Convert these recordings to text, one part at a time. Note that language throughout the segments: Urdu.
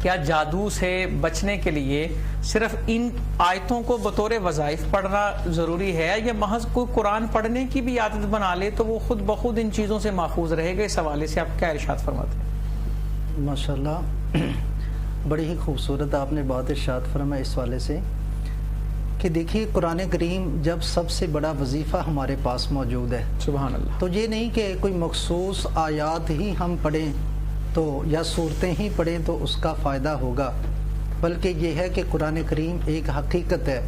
کیا جادو سے بچنے کے لیے صرف ان آیتوں کو بطور وظائف پڑھنا ضروری ہے یا محض کوئی قرآن پڑھنے کی بھی عادت بنا لے تو وہ خود بخود ان چیزوں سے محفوظ رہے گا؟ اس حوالے سے آپ کیا ارشاد فرماتے ہیں؟ ماشاءاللہ بڑی ہی خوبصورت آپ نے بات ارشاد فرمایا اس والے سے کہ دیکھیے قرآن کریم جب سب سے بڑا وظیفہ ہمارے پاس موجود ہے، سبحان اللہ، تو یہ نہیں کہ کوئی مخصوص آیات ہی ہم پڑھیں تو یا صورتیں ہی پڑھیں تو اس کا فائدہ ہوگا، بلکہ یہ ہے کہ قرآن کریم ایک حقیقت ہے،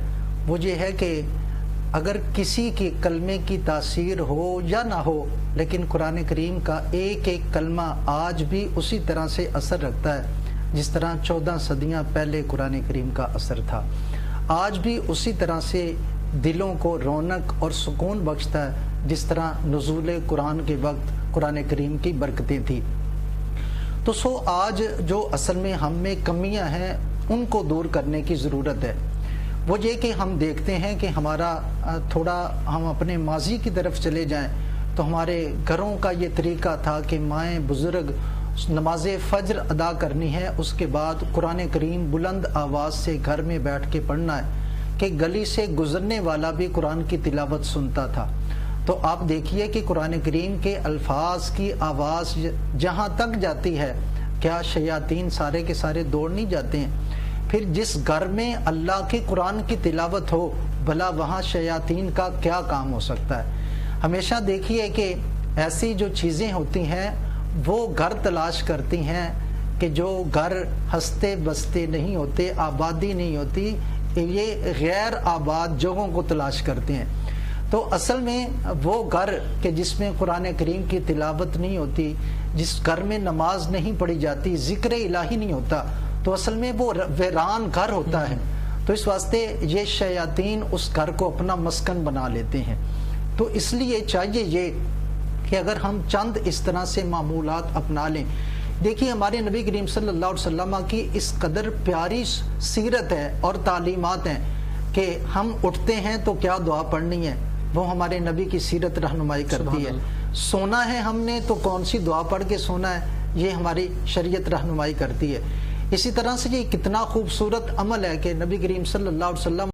وہ یہ ہے کہ اگر کسی کے کلمے کی تاثیر ہو یا نہ ہو لیکن قرآن کریم کا ایک ایک کلمہ آج بھی اسی طرح سے اثر رکھتا ہے جس طرح 14 صدیاں پہلے قرآن کریم کا اثر تھا، آج بھی اسی طرح سے دلوں کو رونق اور سکون بخشتا ہے جس طرح نزول قرآن کے وقت قرآن کریم کی برکتیں تھیں۔ تو آج جو اصل میں ہم میں کمیاں ہیں ان کو دور کرنے کی ضرورت ہے، وہ یہ کہ ہم دیکھتے ہیں کہ ہمارا تھوڑا ہم اپنے ماضی کی طرف چلے جائیں تو ہمارے گھروں کا یہ طریقہ تھا کہ مائیں بزرگ نماز فجر ادا کرنی ہے، اس کے بعد قرآن کریم بلند آواز سے گھر میں بیٹھ کے پڑھنا ہے کہ گلی سے گزرنے والا بھی قرآن کی تلاوت سنتا تھا۔ تو آپ دیکھیے کہ قرآن کریم کے الفاظ کی آواز جہاں تک جاتی ہے کیا شیاطین سارے کے سارے دوڑ نہیں جاتے ہیں؟ پھر جس گھر میں اللہ کے قرآن کی تلاوت ہو بھلا وہاں شیاطین کا کیا کام ہو سکتا ہے؟ ہمیشہ دیکھیے کہ ایسی جو چیزیں ہوتی ہیں وہ گھر تلاش کرتی ہیں کہ جو گھر ہنستے بستے نہیں ہوتے، آبادی نہیں ہوتی، یہ غیر آباد جگہوں کو تلاش کرتے ہیں۔ تو اصل میں وہ گھر کہ جس میں قرآن کریم کی تلاوت نہیں ہوتی، جس گھر میں نماز نہیں پڑھی جاتی، ذکر الہی نہیں ہوتا، تو اصل میں وہ ویران گھر ہوتا ہے۔ تو اس واسطے یہ شیاطین اس گھر کو اپنا مسکن بنا لیتے ہیں۔ تو اس لیے چاہیے یہ کہ اگر ہم چند اس طرح سے معمولات اپنا لیں، دیکھیے ہمارے نبی کریم صلی اللہ علیہ وسلم کی اس قدر پیاری سیرت ہے اور تعلیمات ہیں کہ ہم اٹھتے ہیں تو کیا دعا پڑھنی ہے وہ ہمارے نبی کی سیرت رہنمائی کرتی ہے، سونا ہے ہم نے تو کون سی دعا پڑھ کے سونا ہے یہ ہماری شریعت رہنمائی کرتی ہے۔ اسی طرح سے یہ کتنا خوبصورت عمل ہے کہ نبی کریم صلی اللہ علیہ وسلم